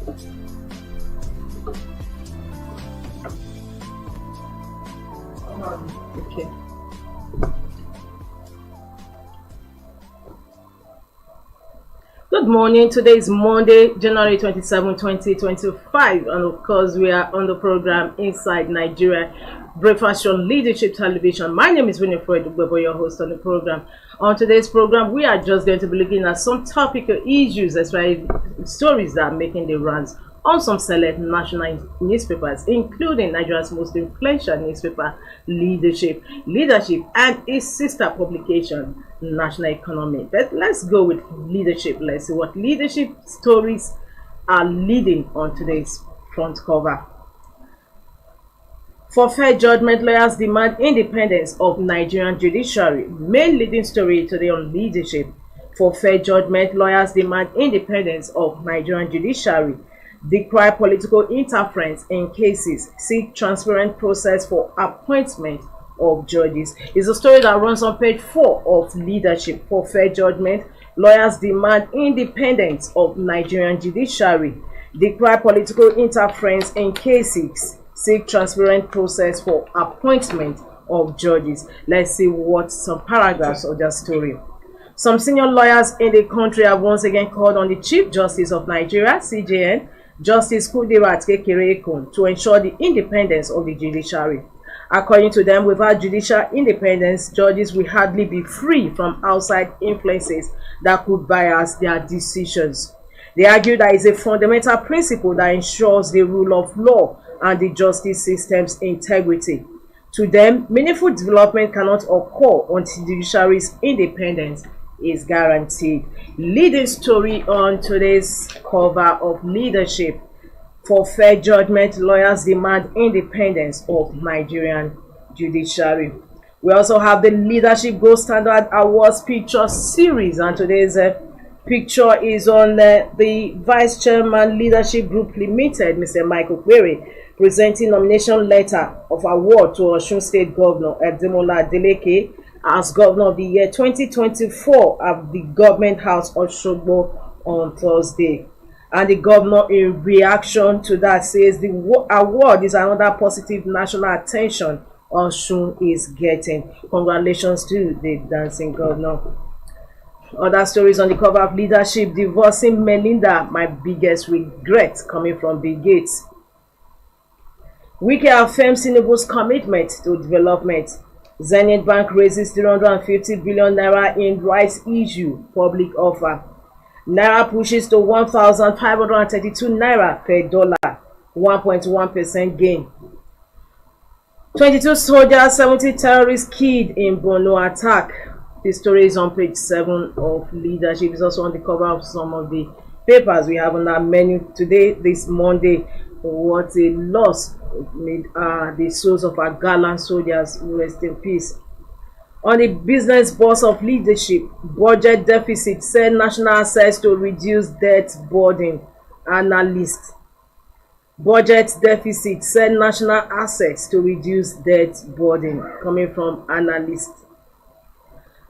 Okay. Good morning. Today is Monday, January 27, 2025, and of course, we are on the program Inside Nigeria, Breakfast on Leadership Television. My name is Winifred Ugbebo, your host on the program. On today's program, we are just going to be looking at some topical issues, as well as stories that are making the rounds on some select national newspapers, including Nigeria's most influential newspaper, Leadership, and its sister publication, National Economy. But let's go with Leadership. Let's see what leadership stories are leading on today's front cover. For fair judgment, lawyers demand independence of Nigerian judiciary. Main leading story today on Leadership. For fair judgment, lawyers demand independence of Nigerian judiciary. Decry political interference in cases. Seek transparent process for appointment of judges. It's a story that runs on page 4 of Leadership. For fair judgment, lawyers demand independence of Nigerian judiciary. Decry political interference in cases. Seek transparent process for appointment of judges. Let's see what some paragraphs of that story. Some senior lawyers in the country have once again called on the Chief Justice of Nigeria, CJN, Justice Kudirat Kekereekun, to ensure the independence of the judiciary. According to them, without judicial independence, judges will hardly be free from outside influences that could bias their decisions. They argue that it's a fundamental principle that ensures the rule of law and the justice system's integrity. To them, meaningful development cannot occur until the judiciary's independence is guaranteed. Leading story on today's cover of Leadership. For fair judgment, lawyers demand independence of Nigerian judiciary. We also have the Leadership Gold Standard Awards picture series, and today's picture is on the Vice Chairman Leadership Group Limited, Mr. Michael Query, presenting nomination letter of award to Osun State Governor Ademola Adeleke as Governor of the Year 2024 at the Government House Osogbo on Thursday. And the governor, in reaction to that, says the award is another positive national attention Osun is getting. Congratulations to the dancing governor. Other stories on the cover of Leadership: divorcing Melinda, my biggest regret, coming from Bill Gates. Wike affirms Tinubu's commitment to development. Zenith Bank raises 350 billion naira in rights issue public offer. Naira pushes to 1,532 naira per dollar, 1.1% gain. 22 soldiers, 70 terrorists killed in Borno attack. The story is on page 7 of Leadership. It's also on the cover of some of the papers we have on our menu today, this Monday. What a loss made the souls of our gallant soldiers. Rest in peace. On the business boss of Leadership, budget deficit said national assets to reduce debt burden. Analyst. Budget deficit said national assets to reduce debt burden, coming from analyst.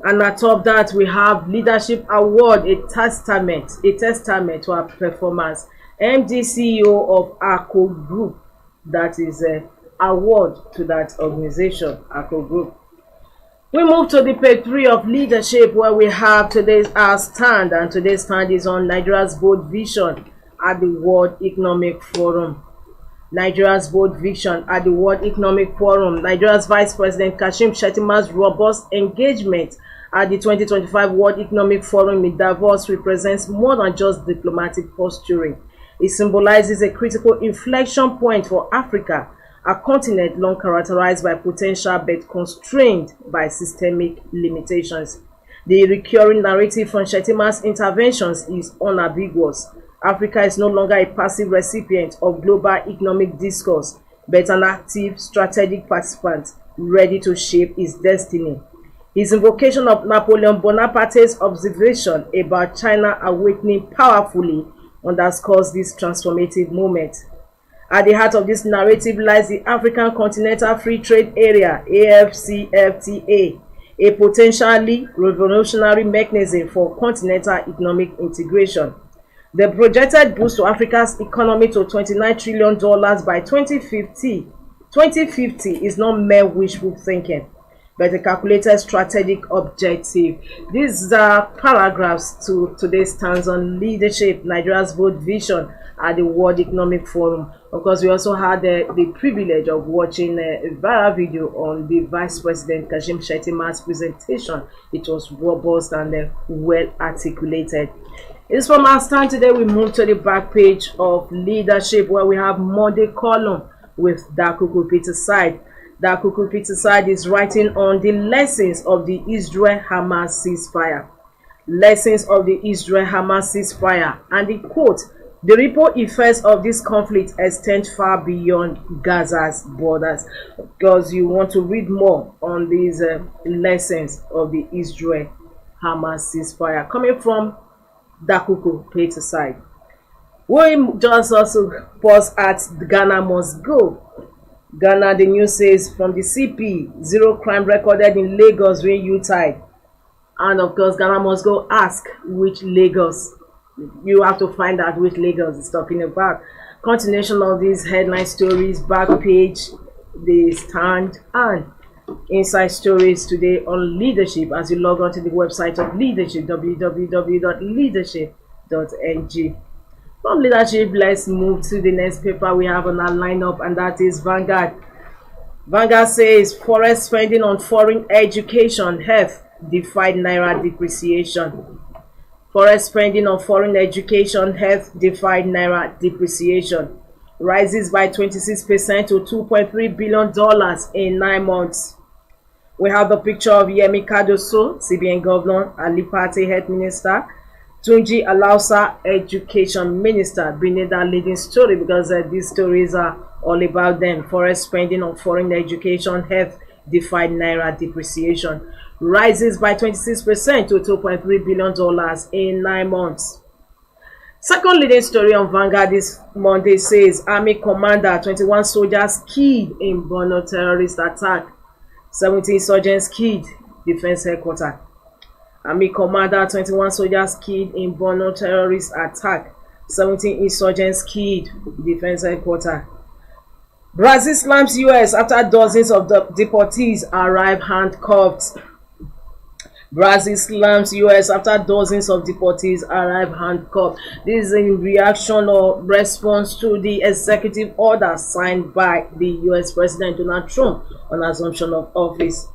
And atop that, we have Leadership Award, a testament to our performance. MD CEO of ACO Group, that is an award to that organization, ACO Group. We move to the page 3 of Leadership, where we have today's stand, and today's stand is on Nigeria's bold vision at the World Economic Forum. Nigeria's bold vision at the World Economic Forum. Nigeria's Vice President Kashim Shettima's robust engagement at the 2025 World Economic Forum in Davos represents more than just diplomatic posturing. It symbolizes a critical inflection point for Africa, a continent long characterized by potential but constrained by systemic limitations. The recurring narrative from Shettima's interventions is unambiguous. Africa is no longer a passive recipient of global economic discourse, but an active, strategic participant ready to shape its destiny. His invocation of Napoleon Bonaparte's observation about China awakening powerfully underscores this transformative moment. At the heart of this narrative lies the African Continental Free Trade Area, AFCFTA, a potentially revolutionary mechanism for continental economic integration. The projected boost to Africa's economy to $29 trillion by 2050 is not mere wishful thinking, but a calculated strategic objective. These are paragraphs to today's stance on leadership, Nigeria's bold vision at the World Economic Forum. Of course, we also had the privilege of watching a viral video on the Vice President Kashim Shettima's presentation. It was robust and well articulated. It's from our stand today. We move to the back page of leadership, where we have Monday column with Dakuku Peterside. Dakuku Peterside is writing on the lessons of the Israel-Hamas ceasefire. Lessons of the Israel-Hamas ceasefire. And the quote, "The ripple effects of this conflict extend far beyond Gaza's borders." Because you want to read more on these lessons of the Israel-Hamas ceasefire. Coming from Dakuku Peterside. We just also pause at Ghana must go. Ghana, the news says, from the CP, zero crime recorded in Lagos during U-tide. And of course, Ghana must go ask which Lagos. You have to find out which Lagos is talking about. Continuation of these headline stories, back page, the stand, and inside stories today on leadership as you log on to the website of leadership, www.leadership.ng. From leadership, let's move to the next paper we have on our lineup, and that is Vanguard. Vanguard says foreign spending on foreign education health defied naira depreciation. Foreign spending on foreign education health defied naira depreciation. Rises by 26% to $2.3 billion in 9 months. We have the picture of Yemi Cardoso, CBN Governor, Ali Pate Health Minister, Tunji Alausa, Education Minister, beneath that leading story, because these stories are all about them. Foreign spending on foreign education health defied naira depreciation. Rises by 26% to $2.3 billion in 9 months. Second leading story on Vanguard this Monday says Army Commander, 21 soldiers killed in Borno terrorist attack. 17 insurgents killed, Defense Headquarters. Army Commander, 21 soldiers killed in Borno terrorist attack. 17 insurgents killed, Defense Headquarters. Brazil slams US after dozens of deportees arrive handcuffed. Brazil slams US after dozens of deportees arrive handcuffed. This is in reaction or response to the executive order signed by the US President Donald Trump on assumption of office.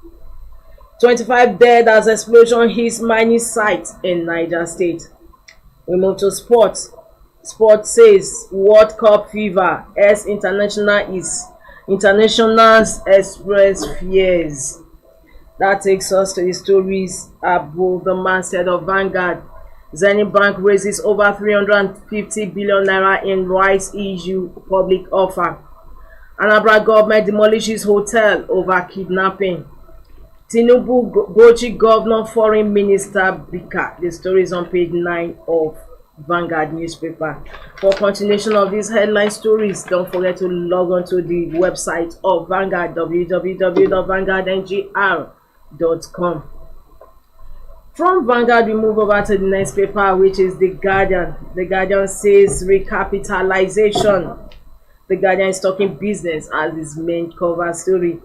25 dead as explosion hits mining site in Niger State. We move to sports. Sport says World Cup fever as internationals express fears. That takes us to the stories above the masthead of Vanguard. Zenith Bank raises over 350 billion naira in rights issue public offer. Anambra government demolishes hotel over kidnapping. Tinubu Gochi Governor Foreign Minister Bika. The story is on page 9 of Vanguard newspaper. For continuation of these headline stories, don't forget to log on to the website of Vanguard, www.vanguardngr.com. From Vanguard, we move over to the next paper, which is The Guardian. The Guardian says recapitalization. The Guardian is talking business as its main cover story.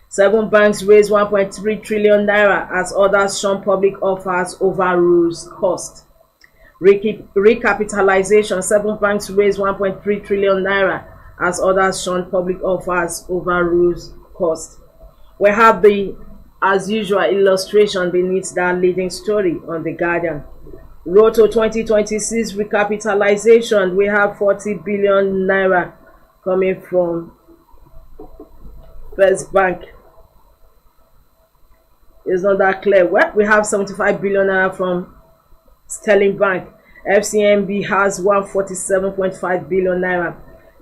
7 banks raise 1.3 trillion naira as others shun public offers overrules cost. Recapitalization. 7 banks raise 1.3 trillion naira as others shun public offers overrules cost. We have the, as usual, illustration beneath that leading story on The Guardian. Road to 2026 recapitalization. We have 40 billion naira coming from First Bank. It's not that clear. Well, we have 75 billion naira from Sterling Bank. FCMB has 147.5 billion naira.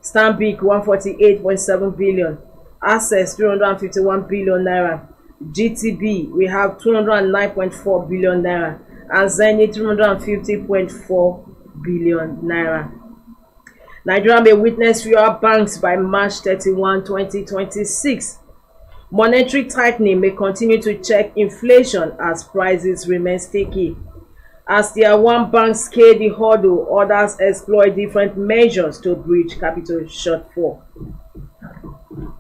Stanbic 148.7 billion. Access 351 billion naira. GTB we have 209.4 billion naira, and Zenith 350.4 billion naira. Nigeria may witness fewer banks by March 31, 2026. Monetary tightening may continue to check inflation as prices remain sticky. As Tier 1 banks scale the hurdle, others exploit different measures to bridge capital shortfall.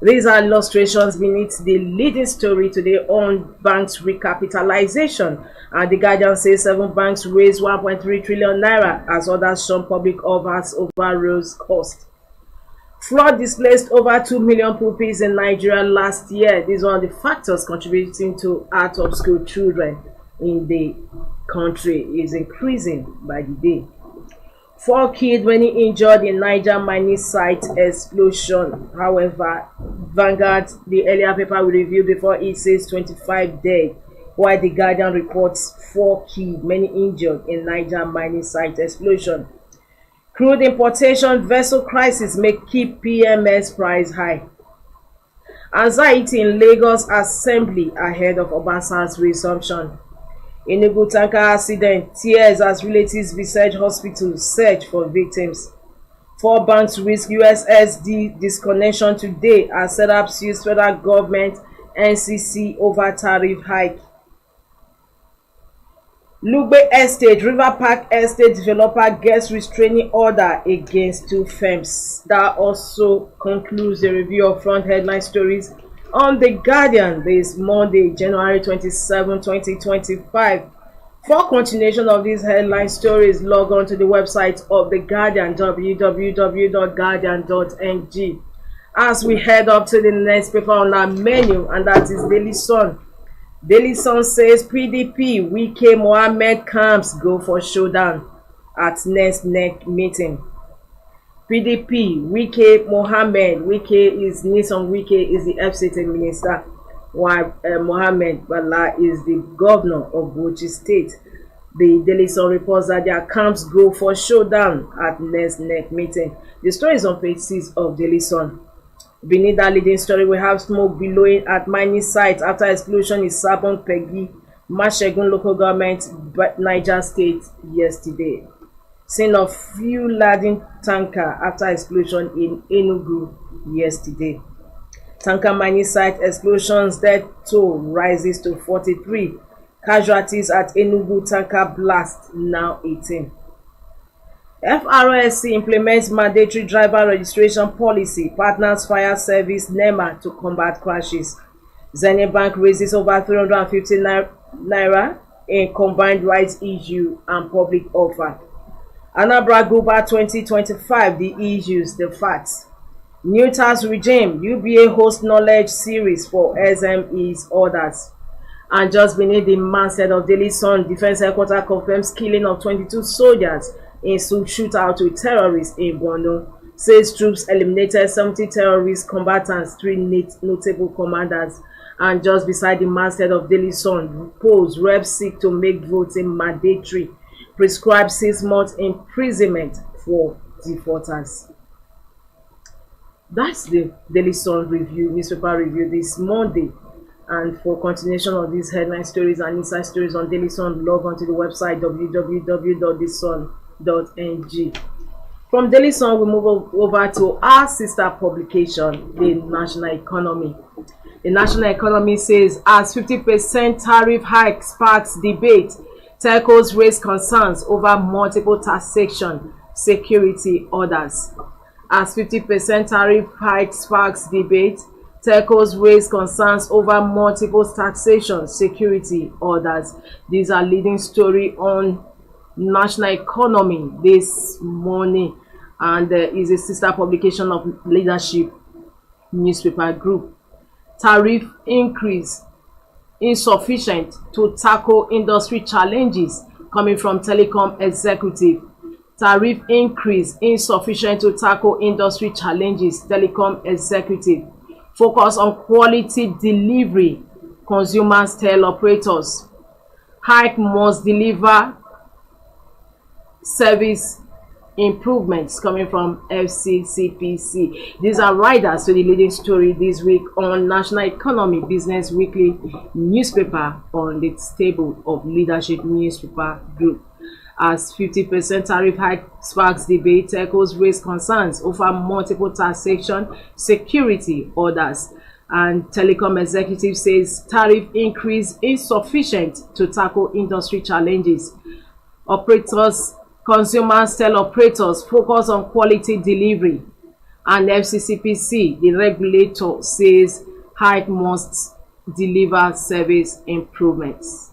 These are illustrations beneath the leading story today on banks recapitalization. And the Guardian says 7 banks raised 1.3 trillion naira as others shun public offers over rose cost. Flood displaced over 2 million pupils in Nigeria last year. This is one of the factors contributing to out of school children in the country is increasing by the day. 4 killed when injured in Niger mining site explosion. However, Vanguard, the earlier paper we reviewed before, it says 25 dead, while the Guardian reports 4 killed, many injured in Niger mining site explosion. Crude importation vessel crisis may keep PMS price high. Anxiety in Lagos Assembly ahead of Obasan's resumption. Enugu tanker accident, tears as relatives besiege hospitals search for victims. 4 banks risk USSD disconnection today as setup sues federal government NCC over tariff hike. Lugbe Estate, River Park Estate developer gets restraining order against 2 firms. That also concludes the review of front headline stories on The Guardian this Monday, January 27, 2025. For continuation of these headline stories, log on to the website of The Guardian, www.guardian.ng. As we head up to the next paper on our menu, and that is Daily Sun. Daily Sun says PDP, Wike Mohammed camps go for showdown at next NEC meeting. PDP, Wike Mohammed, Nyesom Wike is the FCT minister, while Mohammed Bala is the governor of Bauchi State. The Daily Sun reports that their camps go for showdown at next NEC meeting. The story is on page 6 of Daily Sun. Beneath that leading story, we have smoke billowing at mining site after explosion in Sabon Pegi, Mashegun local government, Niger State yesterday. Scene of fuel laden tanker after explosion in Enugu yesterday. Tanker mining site explosions, death toll rises to 43. Casualties at Enugu tanker blast now 18. FRSC implements mandatory driver registration policy, partners fire service NEMA to combat crashes. Zenith Bank raises over 350 naira in combined rights issue and public offer. Anambra Guba 2025, the issues, the facts. New tax regime, UBA host knowledge series for SMEs orders. And just beneath the masthead of Daily Sun, Defense Headquarters confirms killing of 22 soldiers in shootout with terrorists in Borno. Says troops eliminated 70 terrorist combatants, 3 notable commanders. And just beside the masthead of Daily Sun, polls reps seek to make voting mandatory. Prescribe 6 months imprisonment for defaulters. That's the Daily Sun review, newspaper review this Monday. And for continuation of these headline stories and inside stories on Daily Sun, log on to the website www.thesun.ng. From Daily Sun, we move over to our sister publication, the National Economy. The National Economy says, as 50% tariff hike sparks debate, telcos raise concerns over multiple taxation security orders. As 50% tariff hike sparks debate, telcos raise concerns over multiple taxation security orders. These are leading story on National Economy this morning, and is a sister publication of Leadership newspaper group. Tariff increase insufficient to tackle industry challenges, coming from telecom executive. Tariff increase insufficient to tackle industry challenges, telecom executive. Focus on quality delivery, consumers tell operators. Hike must deliver service improvements, coming from FCCPC. These are riders to the leading story this week on National Economy Business Weekly newspaper on the table of Leadership newspaper group. As 50% tariff hike sparks debate, telcos raise concerns over multiple taxation security orders. And telecom executive says tariff increase insufficient to tackle industry challenges. Operators, consumers tell operators focus on quality delivery. And FCCPC, the regulator, says height must deliver service improvements.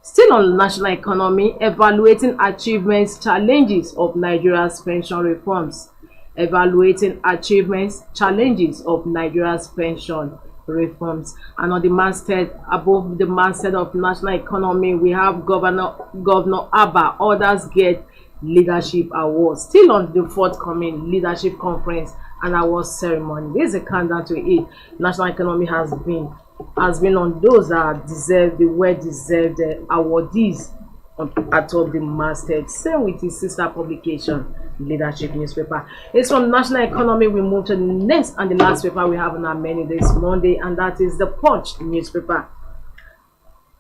Still on the national economy, evaluating achievements, challenges of Nigeria's pension reforms. Evaluating achievements, challenges of Nigeria's pension reforms. And on the masthead, above the masthead of national economy, we have Governor Abba. Others get leadership awards. Still on the forthcoming leadership conference and awards ceremony. This is a countdown to it. National economy has been on those that deserve the well-deserved awardees atop the masthead. Same with his sister publication, Leadership newspaper. It's from national economy. We move to the next and the last paper we have on our menu this Monday, and that is the Punch newspaper.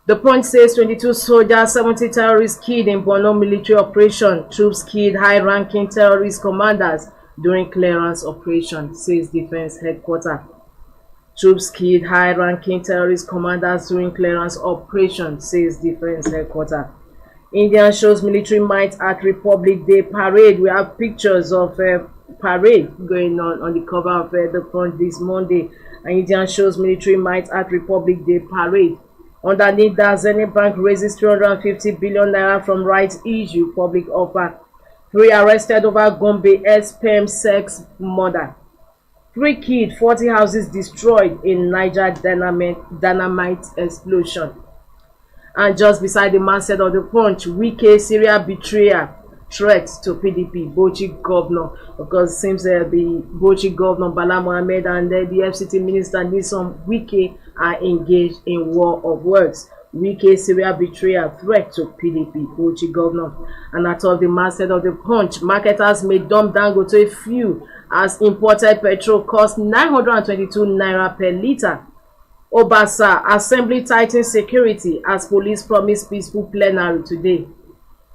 The Punch says 22 soldiers, 70 terrorists killed in Borno military operation. Troops killed high-ranking terrorist commanders during clearance operation, says Defense Headquarters. Troops killed high-ranking terrorist commanders during clearance operation, says Defense Headquarters. India shows military might at Republic Day parade. We have pictures of a parade going on the cover of the Punch this Monday. And India shows military might at Republic Day parade. Underneath that, Zenith Bank raises 350 billion naira from rights issue, public offer. 3 arrested over Gombe sperm sex murder. 3 killed, 40 houses destroyed in Niger dynamite explosion. And just beside the masthead of the Punch, Wike Syria betrayer threat to PDP, Bauchi governor. Because it seems the Bauchi governor Bala Mohammed and the FCT minister Nyesom Wike are engaged in war of words. Wike Syria betrayer threat to PDP, Bauchi governor. And atop the masthead of the Punch, marketers may dump Dangote to a few as imported petrol costs 922 naira per litre. Obasa, Assembly tightens security as police promise peaceful plenary today.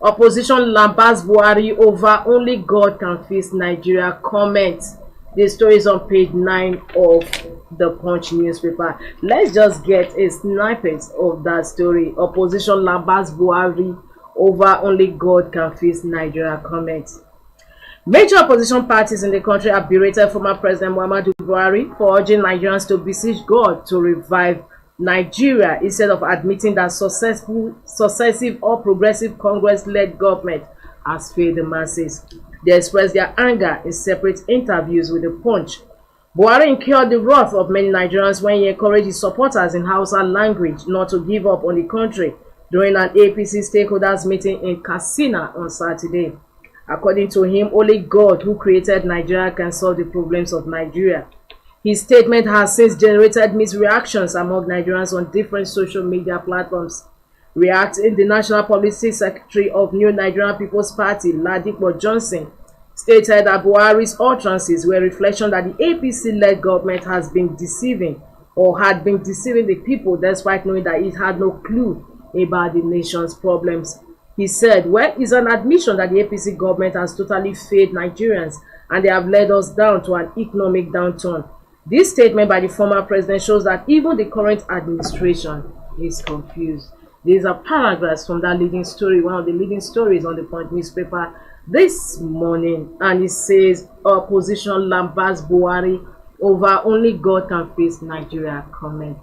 Opposition lambasts Buhari over only God can fix Nigeria comment. The story is on page 9 of the Punch newspaper. Let's just get a snippet of that story. Opposition lambasts Buhari over only God can fix Nigeria comment. Major opposition parties in the country have berated former President Muhammadu Buhari for urging Nigerians to beseech God to revive Nigeria instead of admitting that successive or progressive Congress-led government has failed the masses. They expressed their anger in separate interviews with the Punch. Buhari incurred the wrath of many Nigerians when he encouraged his supporters in Hausa language not to give up on the country during an APC stakeholders meeting in Katsina on Saturday. According to him, only God who created Nigeria can solve the problems of Nigeria. His statement has since generated mixed reactions among Nigerians on different social media platforms. Reacting, the National Policy Secretary of New Nigerian People's Party, Ladipo Johnson, stated that Buhari's utterances were a reflection that the APC-led government has been deceiving or had been deceiving the people despite knowing that it had no clue about the nation's problems. He said, well, it's an admission that the APC government has totally failed Nigerians and they have led us down to an economic downturn. This statement by the former president shows that even the current administration is confused. These are paragraphs from that leading story, one of the leading stories on the Punch newspaper this morning. And it says, opposition lambasts Buhari over only God can fix Nigeria comment.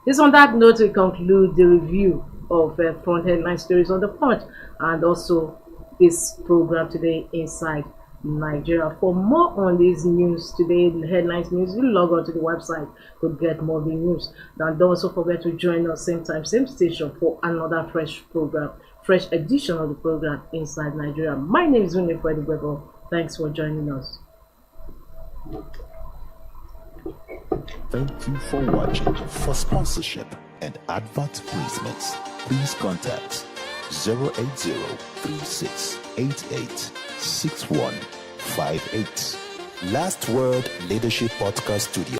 This on that note, we conclude the review of front headline stories on the Punch and also this program today, Inside Nigeria. For more on these news today, the headlines news, you log on to the website to get more of the news. Now don't also forget to join us same time, same station for another fresh program, fresh edition of the program Inside Nigeria. My name is Winifred Webo. Thanks for joining us. Thank you for watching. For sponsorship and advert placements, please contact 080-3688-6158. Last Word Leadership Podcast Studio.